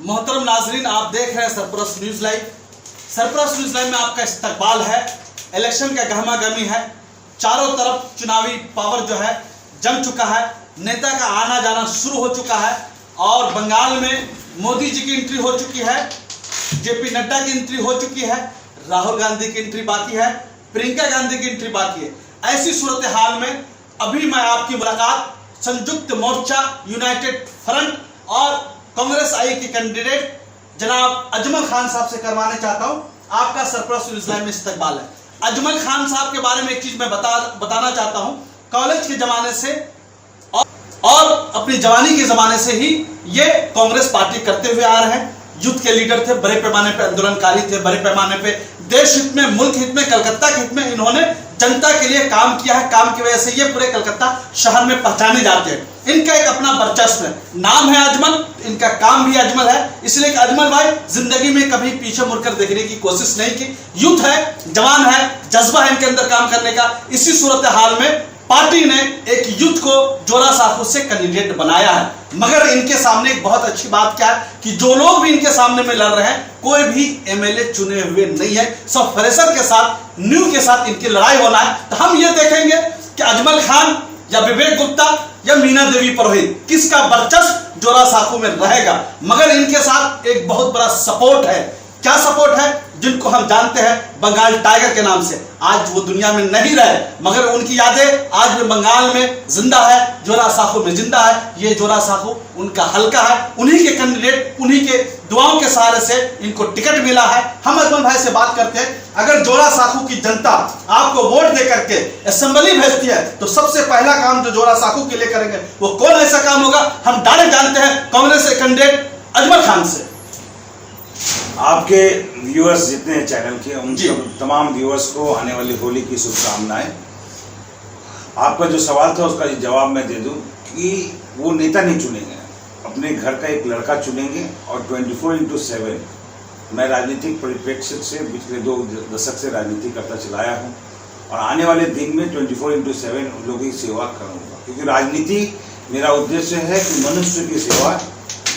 मोहतरम नाजरीन, आप देख रहे हैं सरपरस्त न्यूज लाइव। सरपरस्त न्यूज लाइव में आपका इस्तकबाल है। इलेक्शन का गहमा गहमी है, चारों तरफ चुनावी पावर जो है जम चुका है, नेता का आना जाना शुरू हो चुका है और बंगाल में मोदी जी की एंट्री हो चुकी है, जेपी नड्डा की एंट्री हो चुकी है, राहुल गांधी की एंट्री बाकी है, प्रियंका गांधी की एंट्री बाकी है। ऐसी सूरत हाल में अभी मैं आपकी मुलाकात संयुक्त मोर्चा, यूनाइटेड फ्रंट और कांग्रेस आई के कैंडिडेट जनाब अजमल खान साहब से करवाने चाहता हूं। आपका सरपरस्त न्यूज लाइव में इस्तकबाल है। अजमल खान साहब के बारे में एक चीज मैं बताना चाहता हूं। कॉलेज के जमाने से और अपनी जवानी के जमाने से ही ये कांग्रेस पार्टी करते हुए आ रहे हैं। युद्ध के लीडर थे, बड़े पैमाने पे आंदोलनकारी थे, बड़े पैमाने पे देश हित में, मुल्क हित में, कलकत्ता के हित में इन्होंने जनता के लिए काम किया है। काम की वजह से ये पूरे कलकत्ता शहर में पहचाने जाते हैं। इनका एक अपना वर्चस्व है, नाम है अजमल, इनका काम भी अजमल है। इसलिए कि अजमल भाई जिंदगी में कभी पीछे मुड़कर देखने की कोशिश नहीं की। यूथ है, जवान है, जज्बा है इनके अंदर काम करने का। इसी सूरत हाल में पार्टी ने एक यूथ को जोरा साहू से कैंडिडेट बनाया है। मगर इनके सामने एक बहुत अच्छी बात क्या है कि जो लोग भी इनके सामने में लड़ रहे हैं, कोई भी एमएलए चुने हुए नहीं है। सब फ्रेशर के साथ, न्यू के साथ इनकी लड़ाई होना है। तो हम ये देखेंगे कि अजमल खान या विवेक गुप्ता या मीना देवी पुरोहित किसका वर्चस्व जोरा साहू में रहेगा। मगर इनके साथ एक बहुत बड़ा सपोर्ट है। क्या सपोर्ट है? जिनको हम जानते हैं बंगाल टाइगर के नाम से। आज वो दुनिया में नहीं रहे, मगर उनकी यादें आज भी बंगाल में जिंदा है, जोरा साहू में जिंदा है। ये जोरा साहू उनका हल्का है, उन्हीं के कैंडिडेट, उन्हीं के दुआओं के सहारे से इनको टिकट मिला है। हम अजमल भाई से बात करते हैं, अगर जोरा साहू की जनता आपको वोट दे करके असेंबली भेजती है तो सबसे पहला काम जो जोरा साहू के लिए करेंगे वो कौन ऐसा काम होगा? हम डायरेक्ट जानते हैं कांग्रेस के कैंडिडेट अजमल खान से। आपके व्यूअर्स जितने हैं चैनल के, उन तमाम व्यूअर्स को आने वाली होली की शुभकामनाएं। आपका जो सवाल था उसका जवाब मैं दे दूं कि वो नेता नहीं चुनेंगे, अपने घर का एक लड़का चुनेंगे और 24/7 मैं राजनीतिक परिप्रेक्ष्य से पिछले 2 दशक से राजनीति करता चलाया हूं और आने वाले दिन में 24/7 उन लोगों की सेवा करूंगा। क्योंकि राजनीति मेरा उद्देश्य है कि मनुष्य की सेवा,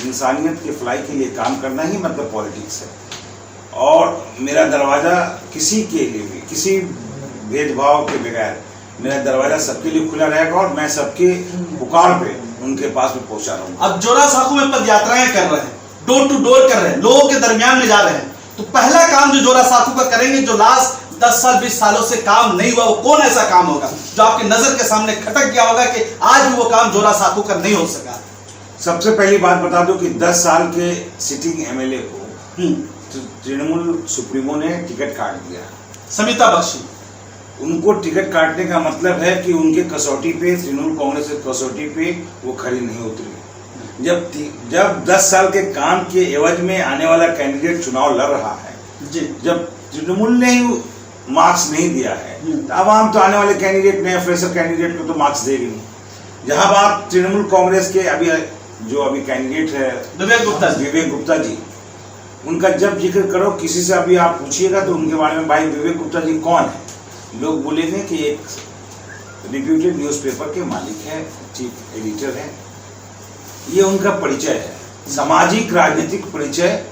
इंसानियत के भलाई के लिए काम करना ही मतलब पॉलिटिक्स है। और मेरा दरवाज़ा किसी के लिए भी, किसी भेदभाव के बगैर मेरा दरवाज़ा सबके लिए खुला रहेगा और मैं सबके पुकार पे उनके पास में पहुंचा रहूंगा। अब जोरा साहू में पद यात्राएं कर रहे हैं, डोर टू डोर कर रहे हैं, लोगों के दरमियान में जा रहे हैं, तो पहला काम जो जोरा साहू का करेंगे, जो लास्ट 10 साल 20 सालों से काम नहीं हुआ, वो कौन ऐसा काम होगा जो आपकी नजर के सामने खटक गया होगा कि आज भी वो काम जोरा साहू का नहीं हो सका? सबसे पहली बात बता दूं कि 10 साल के सिटिंग एमएलए को तृणमूल सुप्रीमो ने टिकट काट दिया। समिता बख्शी, उनको टिकट काटने का मतलब है कि उनके कसौटी पे, तृणमूल कांग्रेस के कसौटी पे वो खरी नहीं उतरी। जब 10 साल के काम के एवज में आने वाला कैंडिडेट चुनाव लड़ रहा है, जब तृणमूल ने ही मार्क्स नहीं दिया है, तो आवाम तो आने वाले कैंडिडेट में, फ्रेशर कैंडिडेट को तो मार्क्स देगी नहीं। जहां बात तृणमूल कांग्रेस के अभी कैंडिडेट है विवेक गुप्ता जी, उनका जब जिक्र करो किसी से अभी आप पूछिएगा तो उनके बारे में, भाई विवेक गुप्ता जी कौन है, लोग बोलेंगे कि एक रिप्यूटेड न्यूज़पेपर के मालिक है, चीफ एडिटर है। ये उनका परिचय है, सामाजिक राजनीतिक परिचय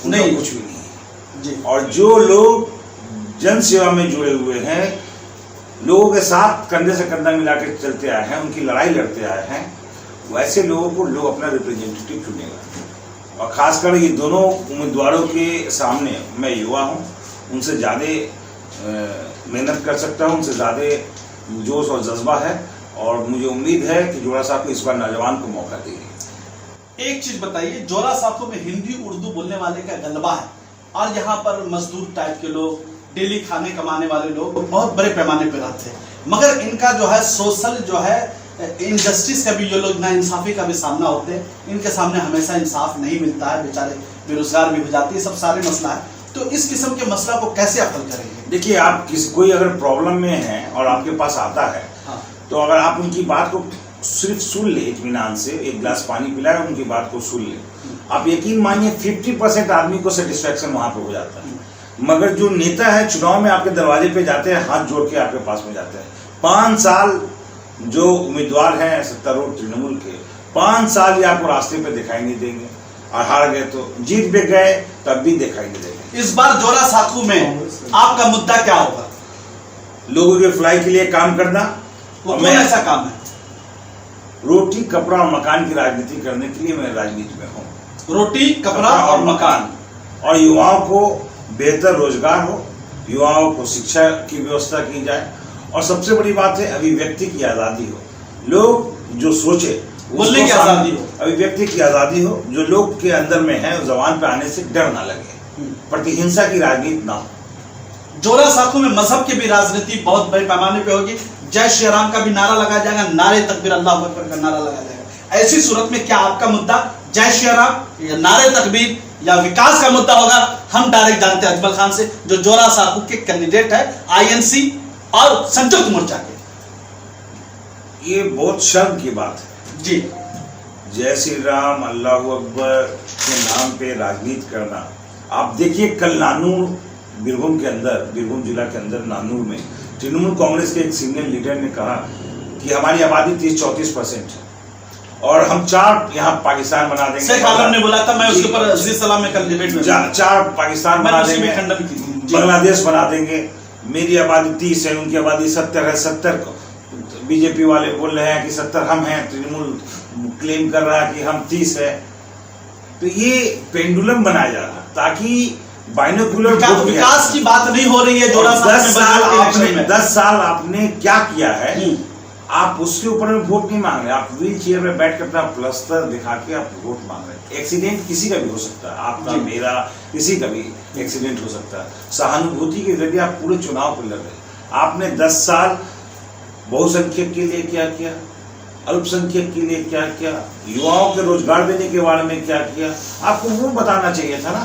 नहीं, कुछ भी नहीं है। और जो लोग जन सेवा में जुड़े हुए हैं, लोगों के साथ कंधे से कंधा मिला के चलते आए हैं, उनकी लड़ाई लड़ते आए हैं, वैसे लोगों को लोग अपना रिप्रेजेंटेटिव चुनेगा। और खासकर ये दोनों उम्मीदवारों के सामने मैं युवा हूँ, उनसे ज़्यादा मेहनत कर सकता हूँ, उनसे ज़्यादा जोश और जज्बा है और मुझे उम्मीद है कि जोरा साहब को इस बार नौजवान को मौका देंगे। एक चीज बताइए, जोरा साहू में हिंदी उर्दू बोलने वाले का गलबा है और यहाँ पर मजदूर टाइप के लोग, डेली खाने कमाने वाले लोग बहुत बड़े पैमाने पर रहते हैं। मगर इनका जो है सोशल जो है इनजस्टिस का भी, जो लोग नाइंसाफी का भी सामना होते हैं, इनके सामने हमेशा इंसाफ नहीं मिलता है, बेचारे बेरोजगार भी हो जाते हैं, सब सारे मसला है। तो इस किस्म के मसला को कैसे हल करेंगे? देखिए, आप कोई अगर प्रॉब्लम में है और आपके पास आता है, हाँ, तो अगर आप उनकी बात को सिर्फ सुन ले, इत्मीनान से एक गिलास पानी पिलाए, उनकी बात को सुन ले, आप यकीन मानिए 50% आदमी को सेटिस्फेक्शन वहां पे हो जाता है। मगर जो नेता है चुनाव में आपके दरवाजे पे जाते हैं, हाथ जोड़ के आपके पास में जाते हैं। 5 साल जो उम्मीदवार हैं सत्तारूढ़ तृणमूल के, 5 साल ये आपको रास्ते पे दिखाई नहीं देंगे। और हार गए तो जीत भी गए तब भी दिखाई नहीं देगा। इस बार जोरा साकू में आपका मुद्दा क्या होगा? लोगों के भलाई के लिए काम करना। वो कौन ऐसा काम है? रोटी कपड़ा और मकान की राजनीति करने के लिए मैं राजनीति में हूँ। रोटी कपड़ा और मकान, और युवाओं को बेहतर रोजगार हो, युवाओं को शिक्षा की व्यवस्था की जाए, और सबसे बड़ी बात है अभिव्यक्ति की आजादी हो। लोग जो सोचे बोलने की आजादी हो, अभिव्यक्ति की आजादी हो, जो लोग के अंदर में है जबान पे आने से डर ना लगे, प्रतिहिंसा की राजनीति ना हो। जोरा साकू में मजहब की भी राजनीति बहुत बड़े पैमाने पे होगी। जय श्री राम का भी नारा लगाया जाएगा, नारे तकबीर अल्लाह अकबर का नारा लगाया जाएगा। ऐसी सूरत में क्या आपका मुद्दा जय श्री राम या नारे तकबीर या विकास का मुद्दा होगा? हम डायरेक्ट जानते हैं अजमल खान से, जो जोरा साकू के कैंडिडेट है आईएनसी और संयुक्त मोर्चा के। ये बहुत शर्म की बात है जी। जय श्री राम अल्लाह अकबर के नाम पे राजनीति करना। आप देखिए कल नानूर बीरभूम के अंदर, बीरभूम जिला के अंदर नानूर में तृणमूल कांग्रेस के एक सीनियर लीडर ने कहा कि हमारी आबादी 30-34% है और हम 4 यहाँ पाकिस्तान बना देंगे। शेख आलम ने बोला था, मैं उसके ऊपर अजीज सलाम में कल डिबेट में 4 पाकिस्तान बना देंगे, बांग्लादेश बना देंगे। मेरी आबादी 30 है, उनकी आबादी 70 है। 70 बीजेपी वाले बोल रहे हैं कि 70 हम हैं, तृणमूल क्लेम कर रहा है कि हम 30 है। तो ये पेंडुलम बनाया जा रहा ताकि बाइनोकुलर विकास की बात नहीं हो रही है। जोरा 10 साल आपने क्या किया है, आप उसके ऊपर में वोट नहीं मांग रहे। आप व्हील चेयर में बैठ कर अपना प्लस्तर दिखा के आप वोट मांग रहे हैं। एक्सीडेंट किसी का भी हो सकता है, आपका मेरा किसी का भी एक्सीडेंट हो सकता है। सहानुभूति के जरिए आप पूरे चुनाव को लड़ रहे। आपने 10 साल बहुसंख्यक के लिए क्या किया, अल्पसंख्यक के लिए क्या किया, युवाओं के रोजगार देने के बारे में क्या किया, आपको वो बताना चाहिए था ना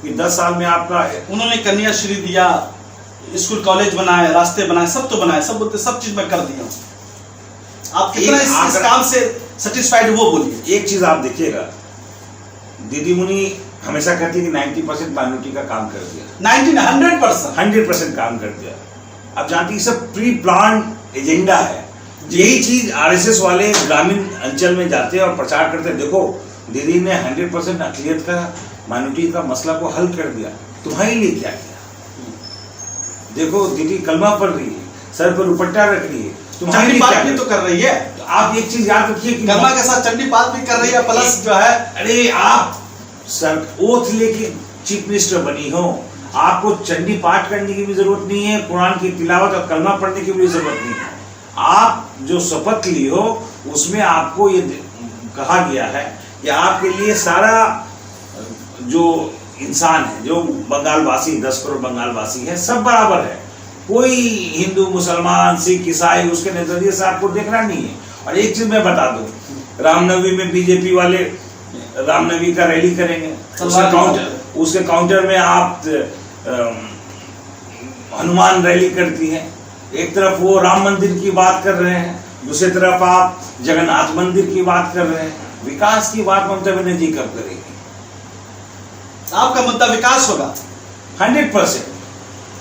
कि 10 साल में आपका। उन्होंने कन्याश्री दिया, स्कूल कॉलेज बनाए, रास्ते बनाए, सब तो बनाए, सब बोलते सब चीज मैं कर दिया। आप कितना इस काम से सेटिस्फाइड वो बोलिए। एक चीज आप देखिएगा, दीदी मुनी हमेशा कहती है कि 90% माइनॉरिटी का काम कर दिया। 100% काम कर दिया। आप जानती है सब प्री प्लान एजेंडा है। यही चीज आरएसएस वाले ग्रामीण अंचल में जाते हैं और प्रचार करते हैं, देखो दीदी ने 100% अक़लियत का माइनॉरिटी का मसला को हल कर दिया, तुम्हारे लिए क्या किया। देखो दीदी कलमा पढ़ रही है, सर पर दुपट्टा रख रही है, तुम्हारे लिए क्या भी तो कर रही है। तो आप एक चीज याद रखिए कि कलमा के साथ चंडी पाठ भी कर रही है, प्लस जो है, अरे आप सर ओथ लेके चीफ मिनिस्टर बनी हो, आपको चंडी पाठ करने की भी जरूरत नहीं है, कुरान की तिलावत और कलमा पढ़ने की भी जरूरत नहीं है। आप जो शपथ ली हो उसमें आपको ये कहा गया है कि आपके लिए सारा जो इंसान है, जो बंगालवासी 10 करोड़ बंगालवासी है, सब बराबर है। कोई हिंदू मुसलमान सिख ईसाई उसके नजरिए से आपको देखना नहीं है। और एक चीज मैं बता दूं, रामनवमी में बीजेपी वाले रामनवमी का रैली करेंगे, उसके काउंटर में आप हनुमान रैली करती है। एक तरफ वो राम मंदिर की बात कर रहे हैं, दूसरी तरफ आप जगन्नाथ मंदिर की बात कर रहे हैं। विकास की बात ममता बनर्जी कब करेगी? आपका मुद्दा विकास होगा 100%।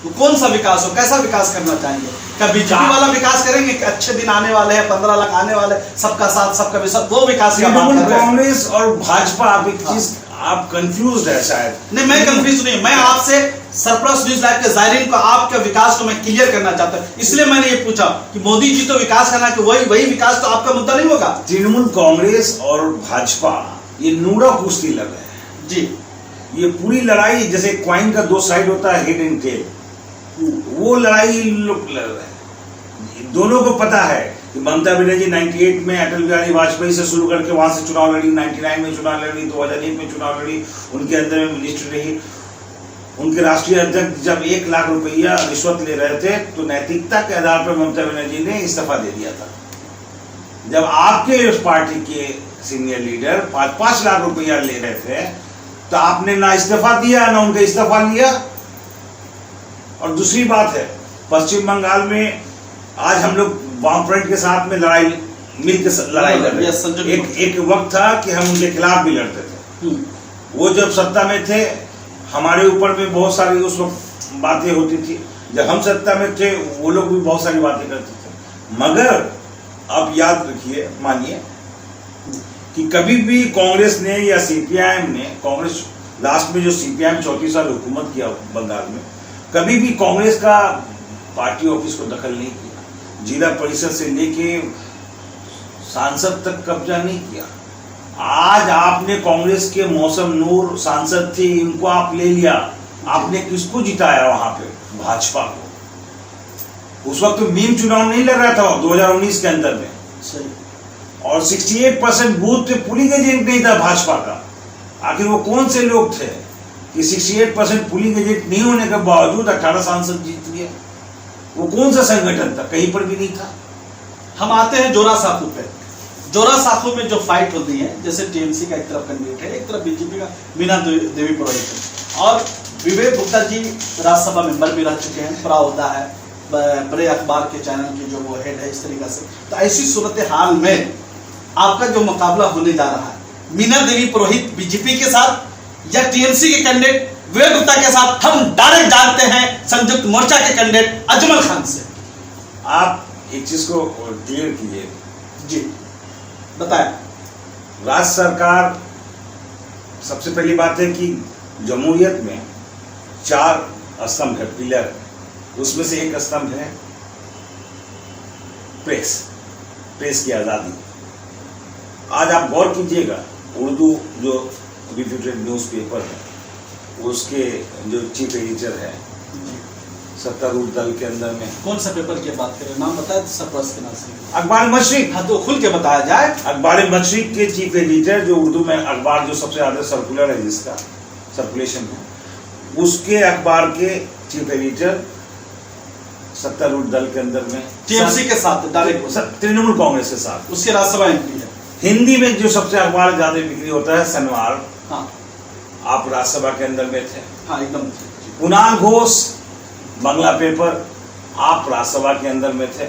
तो कौन सा विकास हो, कैसा विकास करना चाहेंगे? क्या बीजेपी वाला विकास करेंगे कि अच्छे दिन आने वाले हैं, 15 लाख आने वाले, सबका साथ सबका विकास, वो विकास का बात कर रहे हैं? कांग्रेस और भाजपा, आप एक चीज आप कंफ्यूज है शायद। नहीं, मैं कंफ्यूज नहीं, मैं आपसे सरप्लस न्यूज लाइव के जायरीन को आपके विकास को मैं क्लियर करना चाहता हूं, इसलिए मैंने ये पूछा कि मोदी जी तो विकास करना, कि वही विकास तो आपका मुद्दा नहीं होगा। तृणमूल कांग्रेस और भाजपा ये नूरा कुश्ती लड़ रहे हैं जी। ये पूरी लड़ाई जैसे क्वाइन का 2 साइड होता है, हेड एंड टेल, वो लड़ाई लोग लड़ रहे हैं। दोनों को पता है कि ममता बनर्जी 98 में अटल बिहारी वाजपेयी से शुरू करके वहां से चुनाव लड़ी, 99 में चुनाव लड़ी, 2001 में चुनाव लड़ी, उनके अंदर में मिनिस्टर रही। उनके राष्ट्रीय अध्यक्ष जब 1 लाख रुपया रिश्वत ले रहे थे तो नैतिकता के आधार पर ममता बनर्जी ने इस्तीफा दे दिया था। जब आपके उस पार्टी के सीनियर लीडर 5-5 लाख रुपया ले रहे थे तो आपने ना इस्तीफा दिया ना उनका इस्तीफा लिया। और दूसरी बात है, पश्चिम बंगाल में आज हम लोग वामफ्रंट के साथ में लड़ाई लड़ रहे हैं। एक वक्त था कि हम उनके खिलाफ भी लड़ते थे। वो जब सत्ता में थे हमारे ऊपर में बहुत सारी उस वक्त बातें होती थी, जब हम सत्ता में थे वो लोग भी बहुत सारी बातें करते थे। मगर अब याद रखिए, मानिए कि कभी भी कांग्रेस ने या सीपीआईएम ने, कांग्रेस लास्ट में जो सीपीआईएम 34 साल हुकूमत किया बंगाल में, कभी भी कांग्रेस का पार्टी ऑफिस को दखल नहीं किया, जिला परिषद से लेके सांसद तक कब्जा नहीं किया। आज आपने कांग्रेस के मौसम नूर सांसद थे, इनको आप ले लिया, आपने किसको जिताया वहां पे? भाजपा को। उस वक्त तो मीम चुनाव नहीं लड़ रहा था 2019 के अंदर में, सही। और 68% बूथ पे पुलिंग एजेंट नहीं था भाजपा का। आखिर वो कौन से लोग थे कि 68% पुलिंग एजेंट नहीं होने के बावजूद 18 सांसद जीत लिए? वो कौन सा संगठन था? कहीं पर भी नहीं था। हम आते हैं जोरा साखू पे। जोरा साखू में जो फाइट होती है, जैसे टीएमसी का एक तरफ कैंडिडेट है, एक तरफ बीजेपी का मीना देवी पुरोहित है, और विवेक गुप्ता जी राज्यसभा मेंबर भी रह चुके हैं, बड़ा होता है, बड़े अखबार के चैनल की जो वो हेड है, इस तरीके से। तो ऐसी सूरत हाल में आपका जो मुकाबला होने जा रहा है, मीना देवी पुरोहित बीजेपी के साथ या टीएमसी के कैंडिडेट विवेक गुप्ता के साथ, हम डायरेक्ट जानते हैं संयुक्त मोर्चा के कैंडिडेट अजमल खान से। आप एक चीज को क्लियर कीजिए जी, बताएं। राज्य सरकार, सबसे पहली बात है कि जमहूरियत में 4 स्तंभ है, पिलर है, उसमें से एक स्तंभ है प्रेस की आजादी। आज आप गौर कीजिएगा, उर्दू जो रिप्यूटेड न्यूज पेपर है, उसके जो चीफ एडिटर है सत्तारूढ़ दल के अंदर में, कौन सा पेपर की बात करें, नाम बताए सरप्राइज के नाम से। अखबार मशरिक। हाँ, तो खुल के बताया जाए। अखबार मशरिक के चीफ एडिटर, जो उर्दू में अखबार जो सबसे ज्यादा सर्कुलर है, जिसका सर्कुलेशन है, उसके अखबार के चीफ एडिटर सत्तारूढ़ दल के अंदर में टीएमसी के साथ डायरेक्ट, तृणमूल कांग्रेस के साथ, उसके राज्यसभा एमपी है। हिंदी में जो सबसे अखबार ज्यादा बिक्री होता है सनवार, हाँ, आप राज्यसभा के अंदर में थे। हाँ, एकदम। कुणाल घोष बांग्ला पेपर, आप राज्यसभा के अंदर में थे।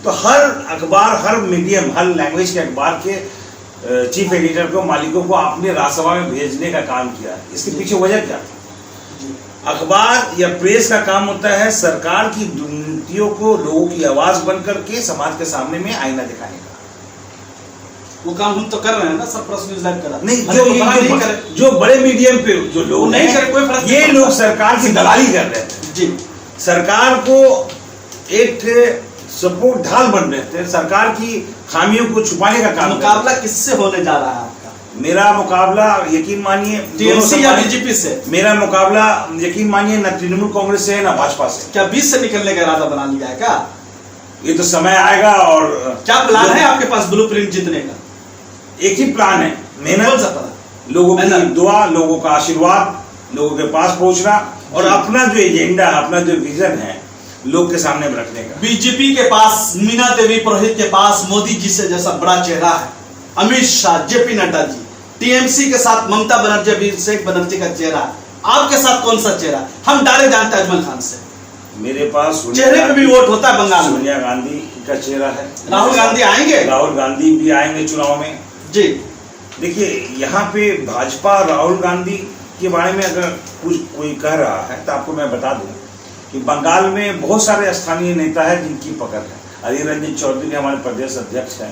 तो हर अखबार, हर मीडियम, हर लैंग्वेज के अखबार के चीफ एडिटर को, मालिकों को आपने राज्यसभा में भेजने का काम किया। इसके पीछे वजह क्या था? अखबार या प्रेस का काम होता है सरकार की दुर्नीतियों को लोगों की आवाज बन करके समाज के सामने में आईना दिखाने का। वो काम हम तो कर रहे हैं ना, सरप्राइज न्यूज लाइव करा नहीं, नहीं जो बड़े मीडियम पे जो लोग नहीं करे, कोई फर्क ये लोग सरकार की दलाली कर रहे थे जी, सरकार को एक सपोर्ट ढाल बन रहे थे, सरकार की खामियों को छुपाने का काम। मुकाबला किससे होने जा रहा है आपका? मेरा मुकाबला यकीन मानिए टीएमसी या बीजेपी से। मेरा मुकाबला यकीन मानिए न तृणमूल कांग्रेस से है न भाजपा से। क्या 20 से निकलने का इरादा बना लिया है क्या? ये तो समय आएगा। और क्या प्लान है आपके पास ब्लूप्रिंट जीतने का? एक ही प्लान है, मेहनत, लोगों की दुआ, लोगों का आशीर्वाद, लोगों के पास पहुंचना, और अपना जो एजेंडा, अपना जो विजन है लोग के सामने में रखने का। बीजेपी के पास, मीना देवी पुरोहित के पास मोदी जी से जैसा बड़ा चेहरा है, अमित शाह, जेपी नड्डा जी, टीएमसी के साथ ममता बनर्जी, अभिषेक बनर्जी का चेहरा, आपके साथ कौन सा चेहरा? हम डायरेक्ट जानते हैं अजमल खान से। मेरे पास चेहरे पे भी वोट होता है बंगाल में। सोनिया गांधी का चेहरा है। राहुल गांधी आएंगे? राहुल गांधी भी आएंगे चुनाव में जी। देखिए, यहाँ पे भाजपा राहुल गांधी के बारे में अगर कुछ कोई कह रहा है तो आपको मैं बता दूं कि बंगाल में बहुत सारे स्थानीय नेता है जिनकी पकड़ है। अधीर रंजन चौधरी हमारे प्रदेश अध्यक्ष हैं,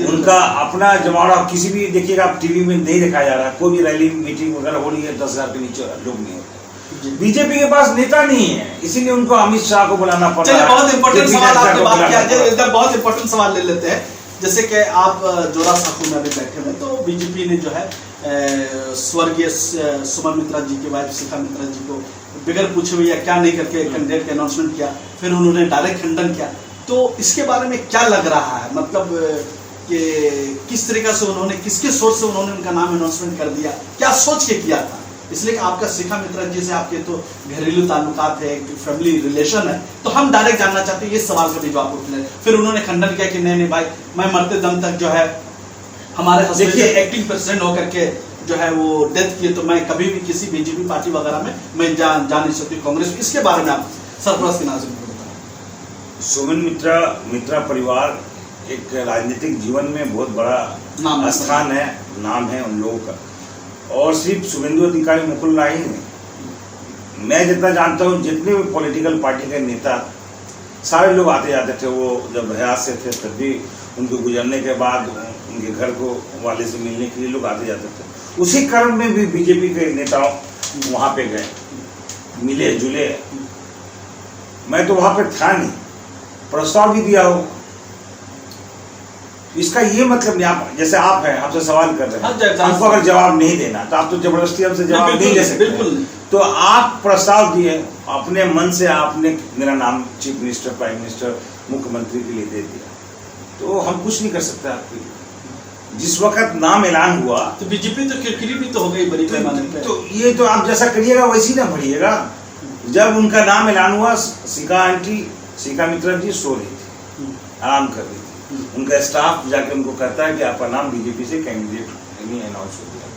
उनका अपना जमावड़ा किसी भी देखिएगा आप टीवी में नहीं दिखाया जा रहा, कोई भी रैली मीटिंग वगैरह हो रही है 10,000 के नीचे लोग नहीं होते। बीजेपी के पास नेता नहीं है, इसीलिए उनको अमित शाह को बुलाना पड़ रहा है। बहुत इंपॉर्टेंट सवाल आपने बात किया, इधर बहुत इंपॉर्टेंट सवाल ले लेते हैं। जैसे कि आप जोरा साखू में अभी बैठे हुए, तो बीजेपी ने जो है स्वर्गीय सुमन मित्रा जी की वाइफ शिखा मित्रा जी को बगैर पूछे हुए या क्या नहीं करके कैंडिडेट का अनाउंसमेंट किया, फिर उन्होंने डायरेक्ट खंडन किया। तो इसके बारे में क्या लग रहा है, मतलब कि किस तरीके से उन्होंने, किसके सोच से उन्होंने उनका नाम अनाउंसमेंट कर दिया, क्या सोच के किया था? इसलिए आपका शिखा मित्रा जी से आपके तो घरेलू ताल्लुकात है, फैमिली रिलेशन है, तो हम डायरेक्ट जानना चाहते हैं ये सवाल का भी जवाब उठने। फिर उन्होंने खंडन किया कि नहीं भाई, मैं मरते दम तक जो है हमारे हस्बैंड एक्टिंग प्रेसिडेंट होकर के जो है वो डेथ किए, तो मैं कभी भी किसी बीजेपी पार्टी वगैरह में मैं जा नहीं सकती कांग्रेस। इसके बारे में आप सरप्राइज के नाज़िम को बताएं। सुमन मित्रा परिवार एक राजनीतिक जीवन में बहुत बड़ा स्थान है, नाम है उन लोगों का। और सिर्फ शुभेंदु अधिकारी मुकुल राय ही नहीं, मैं जितना जानता हूँ जितने भी पॉलिटिकल पार्टी के नेता सारे लोग आते जाते थे। वो जब हयात से थे तब भी, उनके गुजरने के बाद उनके घर को वाले से मिलने के लिए लोग आते जाते थे। उसी क्रम में भी बीजेपी के नेताओं वहाँ पे गए, मिले जुले। मैं तो वहाँ पे था नहीं, प्रस्ताव भी दिया हो। इसका ये मतलब नहीं, आप जैसे आप हैं, आपसे सवाल कर रहे हैं, आपको अगर जवाब नहीं देना तो आप तो जबरदस्ती हमसे जवाब नहीं ले सकते। बिल्कुल। तो आप प्रस्ताव दिए, अपने मन से आपने मेरा नाम चीफ मिनिस्टर, प्राइम मिनिस्टर, मुख्यमंत्री के लिए दे दिया, तो हम कुछ नहीं कर सकते आपके लिए। जिस वक्त नाम ऐलान हुआ तो बीजेपी तो किरकिरी भी तो हो गई बड़ी पैमाने पे। तो ये तो आप जैसा करिएगा वैसी ना बढ़िएगा। जब उनका नाम ऐलान हुआ, सीका मित्रा जी सो रही थी, आराम कर रही थी। उनका स्टाफ जाके उनको कहता है कि आपका नाम बीजेपी से कैंडिडेट अनाउंस हो गया।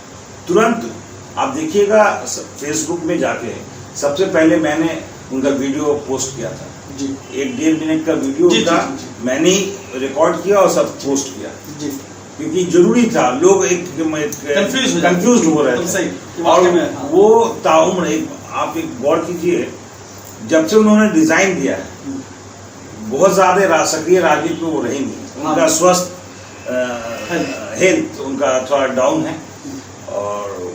तुरंत आप देखिएगा फेसबुक में जाके, सबसे पहले मैंने उनका वीडियो पोस्ट किया था जी, 1-1.5 मिनट का वीडियो उनका मैंने ही रिकॉर्ड किया और सब पोस्ट किया जी, क्योंकि जरूरी था। लोग एक कंफ्यूज हो रहे थे। और वो ताउम्र आप एक गौर कीजिए, जब से उन्होंने डिजाइन दिया है, बहुत ज्यादा सक्रिय राजनीति में वो रही नहीं। उनका स्वस्थ हेल्थ उनका थोड़ा डाउन है, और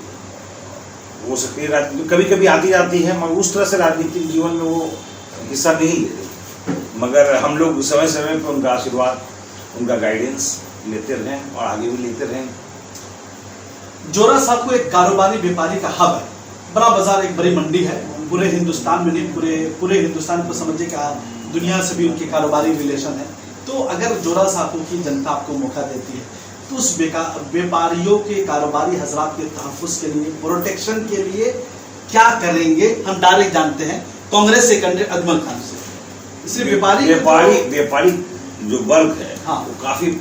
वो सक्रिय राजनीति कभी कभी आती जाती है, मगर उस तरह से राजनीतिक जीवन में वो हिस्सा नहीं लेते। मगर हम लोग समय समय पर उनका आशीर्वाद, उनका गाइडेंस लेते रहे और आगे भी लेते रहें। जोरा साहब को एक कारोबारी व्यापारी का हब है, बड़ा बाजार, एक बड़ी मंडी है, पूरे हिंदुस्तान में नहीं, पूरे हिंदुस्तान को समझिए कि दुनिया से भी उनके कारोबारी रिलेशन है। तो अगर जोरा साहब की जनता आपको मौका देती है, तो उस व्यापारियों के, कारोबारी हजरात के तहफ़्फ़ुज़ के लिए, प्रोटेक्शन के लिए क्या करेंगे? हम डायरेक्ट जानते हैं कांग्रेस से कैंडिडेट अजमल खान से। इसलिए व्यापारी जो वर्ग है, हाँ, वो काफी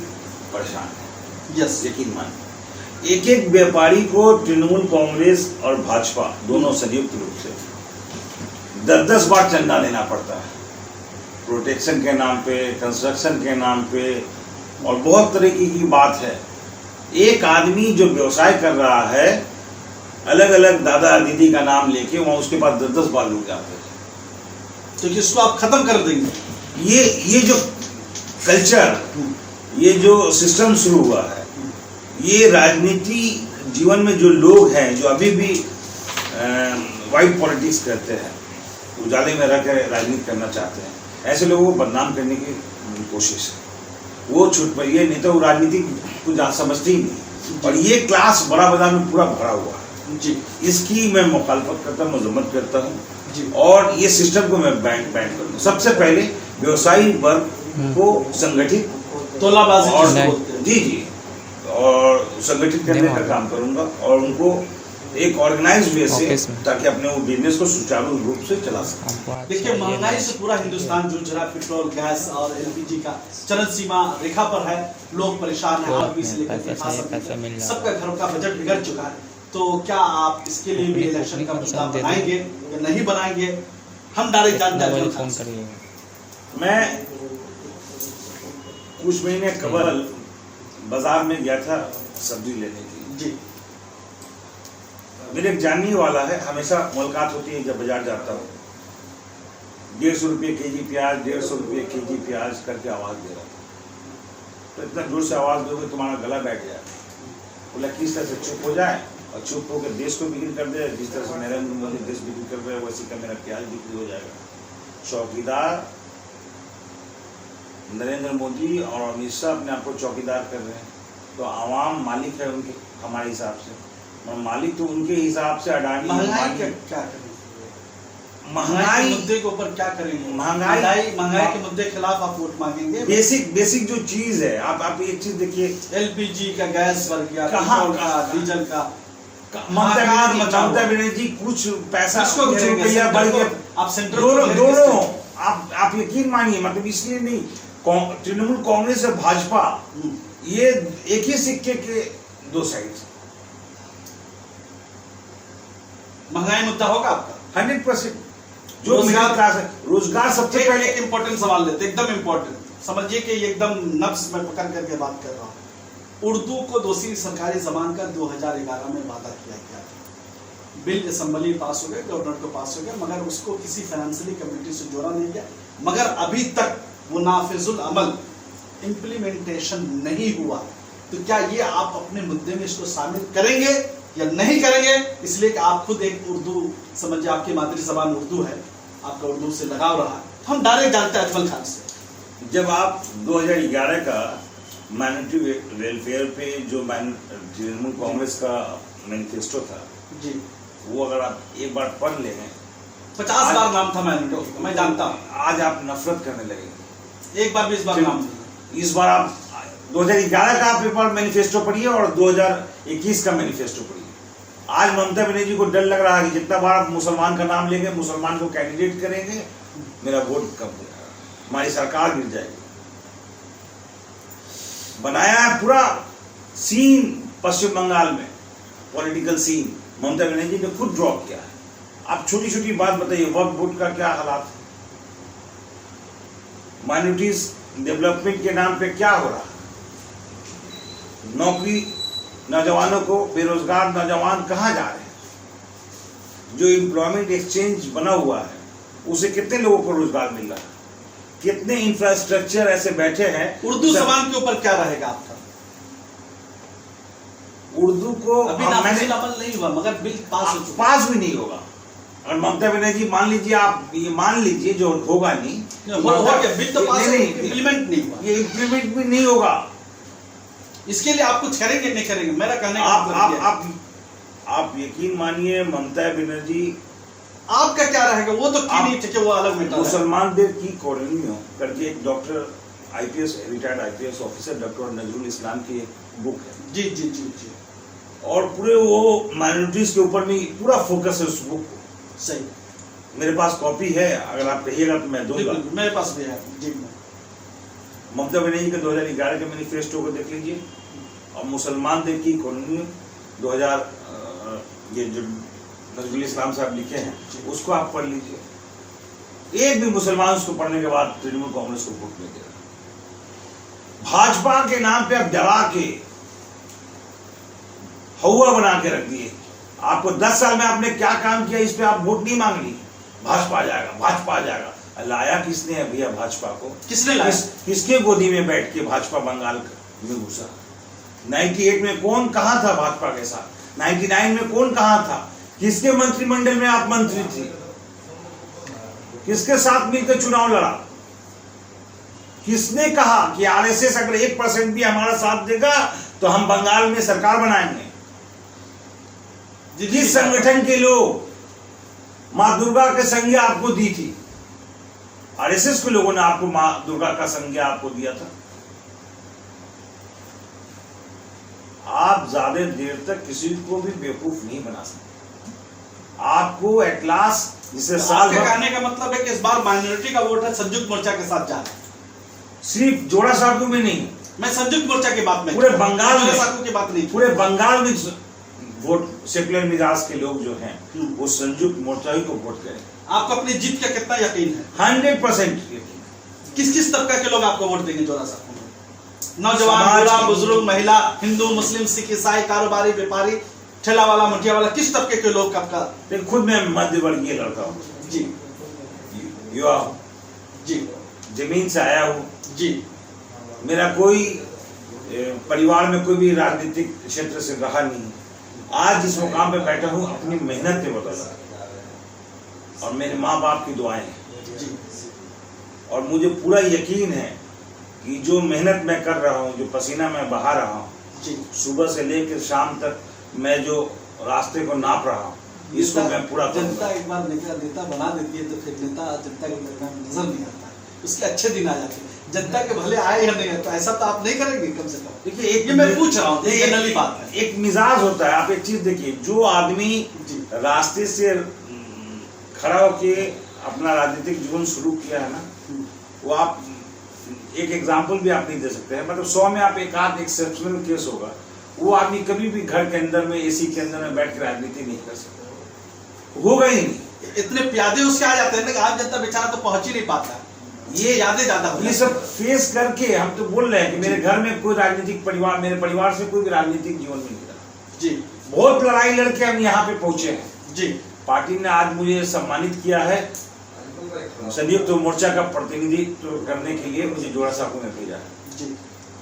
परेशान है। यस, यकीन मानिए, एक व्यापारी को तृणमूल कांग्रेस और भाजपा दोनों संयुक्त रूप से 10-10 बार चंदा देना पड़ता है, प्रोटेक्शन के नाम पे, कंस्ट्रक्शन के नाम पे, और बहुत तरीके की बात है। एक आदमी जो व्यवसाय कर रहा है, अलग अलग दादा दीदी का नाम लेके वहां उसके पास 10-10 बार लोग जाते हैं। तो इसको आप खत्म कर देंगे। ये जो कल्चर, ये जो सिस्टम शुरू हुआ है, ये राजनीति जीवन में जो लोग हैं, जो अभी भी वाइट पॉलिटिक्स करते हैं, उजाले में रह कर राजनीति करना चाहते हैं, ऐसे लोगों को बदनाम करने की कोशिश है। वो छूट पर ये नहीं तो वो राजनीति को समझते ही नहीं। और ये क्लास बड़ा बाजार में पूरा भरा हुआ है जी, इसकी मैं मुखालफत करता हूँ, मजम्मत करता हूँ जी, और ये सिस्टम को मैं बैन करूँगा। सबसे पहले व्यवसायी वर्ग को संगठित, तोलाबाजी और जी और संगठित करने का काम करूंगा, और उनको एक ऑर्गेनाइज वे से, ताकि अपने वो बिजनेस को सुचारू रूप से चला सकें। देखिए, महंगाई से पूरा हिंदुस्तान जूझ रहा है। पेट्रोल, गैस और एलपीजी का चरम सीमा रेखा पर है, लोग परेशान हैं, हर बीस लेकर सबका घरों का बजट बिगड़ चुका है। तो क्या आप इसके लिए भी इलेक्शन का मुद्दा बनाएंगे या नहीं बनाएंगे? हम डायरेक्ट जानते हैं। मैं कुछ महीने कबल बाजार में गया था सब्जी लेने की जी। मेरे एक जानने वाला है, हमेशा मुलाकात होती है जब बाजार जाता हूँ। 150 रुपये केजी प्याज, 150 रुपये केजी प्याज करके आवाज दे रहा था। तो इतना जोर से आवाज दोगे तुम्हारा गला बैठ जाए। बोला किस तरह से चुप हो जाए, और चुप होकर देश को बिक्री कर दे, जिस तरह से नरेंद्र मोदी देश बिक्री कर रहे हैं, वैसे का मेरा प्याज बिक्री हो जाएगा। चौकीदार नरेंद्र मोदी और अमित शाह अपने आप को चौकीदार कर रहे हैं, तो आवाम मालिक है उनके, हमारे हिसाब से। मालिक तो उनके हिसाब से अडानी। महंगाई क्या करेंगे? महंगाई मुद्दे के ऊपर क्या करेंगे? महंगाई के मुद्दे के खिलाफ आप वोट मांगेंगे? बेसिक जो चीज है, आप एक चीज देखिए, एलपीजी का, गैस बढ़ गया, पेट्रोल का, डीजल का, ममता बनर्जी कुछ पैसा, कुछ रुपया बढ़ गया। आप सेंट्रल दोनों आप यकीन मानिए, मतलब इसलिए नहीं, तृणमूल कांग्रेस और भाजपा ये एक ही सिक्के के दो साइड। महंगाई मुद्दा होगा आपका 100%। जो रोजगार सबसे पहले एक इम्पोर्टेंट सवाल लेते, एकदम इम्पोर्टेंट, समझिए कि एकदम नफ्स में पकड़ करके बात कर रहा हूँ। उर्दू को दूसरी सरकारी जबान का 2011 में वादा किया गया था। बिल असेंबली पास हो गया, गवर्नर को पास हो गया, मगर उसको किसी फाइनेंशियली कम्युनिटी से जोड़ा नहीं गया। मगर अभी तक वो नाफिजुल अमल, इम्प्लीमेंटेशन नहीं हुआ। तो क्या ये आप अपने मुद्दे में इसको शामिल करेंगे या नहीं करेंगे? इसलिए कि आप खुद एक उर्दू समझिए, आपकी मातृ जबान उर्दू है, आपका उर्दू से लगाव रहा है, तो हम डायरेक्ट जानते हैं अजमल खान से। जब आप 2011 का माइनॉरिटी वेलफेयर पे जो तृणमूल कांग्रेस का मैनिफेस्टो था जी, वो अगर आप एक बार पढ़ ले हैं, 50 बार नाम था माइनॉरिटी का, मैं जानता हूँ। आज आप नफरत करने लगेंगे। एक बार 20 बार नाम नहीं। इस बार आप 2011 का आप पेपर मैनिफेस्टो पढ़िए और 2021 का मैनिफेस्टो पढ़िए। आज ममता बनर्जी को डर लग रहा है कि जितना बार आप मुसलमान का नाम लेंगे, मुसलमान को कैंडिडेट करेंगे, मेरा वोट कम हो जाएगा, हमारी सरकार गिर जाएगी। बनाया है पूरा सीन पश्चिम बंगाल में, पॉलिटिकल सीन ममता बनर्जी ने खुद ड्रॉप किया है। आप छोटी छोटी बात बताइए, वक्फ बोर्ड का क्या हालात है, माइनॉरिटीज डेवलपमेंट के नाम पे क्या हो रहा है, नौकरी नौजवानों को, बेरोजगार नौजवान कहाँ जा रहे हैं, जो एम्प्लॉयमेंट एक्सचेंज बना हुआ है उसे कितने लोगों को रोजगार मिल रहा है, कितने इंफ्रास्ट्रक्चर ऐसे बैठे हैं। उर्दू जबान के ऊपर क्या रहेगा आपका? उर्दू को अभी नाफिजुल अमल नहीं हुआ, मगर बिल पास हो चुका, पास भी नहीं होगा। और ममता बनर्जी मान लीजिए, आप ये मान लीजिए जो होगा नहीं, हो गया बिल तो पास, इम्प्लीमेंट नहीं हुआ, ये इम्प्लीमेंट भी नहीं होगा। इसके लिए आप कुछ करेंगे नहीं करेंगे? मेरा कहने का मतलब ये है। आप यकीन मानिए, ममता बनर्जी, आपका क्या रहेगा वो तो की नहीं, ठीक है, वो अलग मैटर है। मुसलमान देव की कॉलोनियों करके एक doctor IPS retired IPS officer doctor Nazrul Islam की एक बुक है। जी जी जी जी, और पूरे वो माइनॉरिटीज के ऊपर में पूरा फोकस है उस बुक को। सही, मेरे पास कॉपी है, अगर आप कहिएगा तो मैं दूंगा। मेरे पास भी है जी। ममता बनर्जी के 2011 के मैनिफेस्टो को देख लीजिए, और मुसलमान देव की कॉलोनी 2000 ये जो नजरुल इस्लाम साहब लिखे हैं उसको आप पढ़ लीजिए। एक भी मुसलमान उसको पढ़ने के बाद तृणमूल कांग्रेस को वोट नहीं देगा। भाजपा के नाम पे अब दबा के हवा बना के रख दिए। आपको 10 साल में आपने क्या काम किया, इस पे आप वोट नहीं मांग ली, भाजपा आ जाएगा, भाजपा आ जाएगा। लाया किसने है भैया भाजपा को? किसने लाया? किसके गोदी में बैठ के भाजपा बंगाल में घुसा? 98 में कौन कहां था भाजपा के साथ? 99 में कौन कहां था? किसके मंत्रिमंडल में आप मंत्री थे? किसके साथ मिलकर चुनाव लड़ा? किसने कहा कि आरएसएस अगर 1% भी हमारा साथ देगा तो हम बंगाल में सरकार बनाएंगे? जिस संगठन के लोग मां दुर्गा के संज्ञा आपको दी थी, आरएसएस के लोगों ने आपको मां दुर्गा का संज्ञा आपको दिया था। आप ज्यादा देर तक किसी को भी बेवकूफ नहीं बना सकते। आपको एट लास्ट जिसे साल भर, कहने का मतलब है कि इस बार माइनॉरिटी का वोट है संयुक्त मोर्चा के साथ जा रहा है। सिर्फ जोड़ा साकू में नहीं, मैं संयुक्त मोर्चा की बात में, पूरे बंगाल में साकू की बात नहीं, पूरे बंगाल में वोट सेकुलर मिजाज के लोग जो हैं वो संयुक्त मोर्चा ही को वोट करें। आपको अपनी जीत का कितना यकीन है? 100% यकीन। किस किस तबका के लोग आपको वोट देंगे जोड़ा साकू में? नौजवान, बूढ़ा, बुजुर्ग, महिला, हिंदू, मुस्लिम, सिख, ईसाई, कारोबारी, व्यापारी, ठेला वाला, मठिया वाला, किस तबके के लोग आपका? खुद मैं मध्य वर्गीय लड़का हूँ जी, युवा हूँ जी, जमीन से आया हूँ जी, मेरा कोई परिवार में कोई भी राजनीतिक क्षेत्र से रहा नहीं। आज जिस मुकाम पे बैठा हूँ अपनी मेहनत के बदौलत और मेरे माँ बाप की दुआएं हैं जी। और मुझे पूरा यकीन है कि जो मेहनत मैं कर रहा हूँ, जो पसीना मैं बहा रहा हूँ, सुबह से लेकर शाम तक मैं जो रास्ते को नाप रहा हूँ, इसको मैं पूरा करूंगा। जनता एक बार नेता बना देती है तो फिर नेता जनता के दरमियान नजर नहीं आता है, उसके अच्छे दिन आ जाते हैं। जनता के भले आए या नहीं, तो ऐसा तो आप नहीं करेंगे कम से कम। देखिए ये मैं पूछ रहा हूँ, ये नली बात है। एक मिजाज होता है। आप एक चीज देखिए, जो आदमी रास्ते से खड़ा होके अपना राजनीतिक जीवन शुरू किया है ना, वो आप एक एग्जाम्पल भी आप नहीं दे सकते हैं। मतलब 100 में आप एक आध एक्सेप्शनल केस होगा, वो आदमी कभी भी घर के अंदर में एसी के अंदर में बैठ के राजनीति नहीं कर सकता, होगा ही नहीं। इतने प्यादे उसके आ जाते हैं ना, आम जनता बेचारा तो पहुंच ही नहीं पाता। ये यादें ज्यादा ये सब फेस करके हम तो बोल रहे हैं कि मेरे घर में कोई राजनीतिक परिवार, मेरे परिवार से कोई भी राजनीतिक जीवन नहीं मिला जी। बहुत लड़ाई लड़के हम यहाँ पे पहुंचे हैं जी। पार्टी ने आज मुझे सम्मानित किया है, संयुक्त मोर्चा का प्रतिनिधित्व करने के लिए मुझे जोड़ा साकू में भेजा है जी।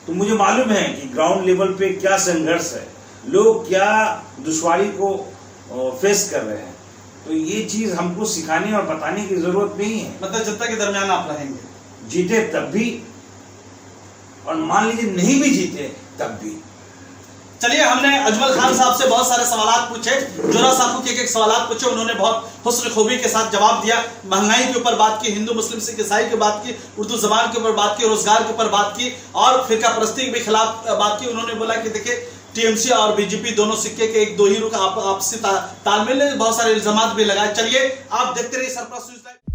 तो मुझे मालूम है कि ग्राउंड लेवल पे क्या संघर्ष है, लोग क्या दुश्वारी को फेस कर रहे हैं। तो ये चीज हमको सिखाने और बताने की जरूरत नहीं है। मतलब जनता के दरमियान आप रहेंगे, जीते तब भी और मान लीजिए नहीं भी जीते तब भी। चलिए, हमने अजमल खान साहब से बहुत सारे सवालात पूछे, जोरा साहब के एक सवालात पूछे, उन्होंने बहुत हुस्न खूबी के साथ जवाब दिया। महंगाई के ऊपर बात की, हिंदू मुस्लिम सिख ईसाई की बात की, उर्दू जबान के ऊपर बात की, रोजगार के ऊपर बात की और फिरका परस्ती के खिलाफ बात की। उन्होंने बोला कि देखिए टीएमसी और बीजेपी दोनों सिक्के के एक दो ही रुख आपसी तालमेल, बहुत सारे इल्जामात भी लगाए। चलिए आप देखते रहिए सरप्राइज न्यूज़ लाइव।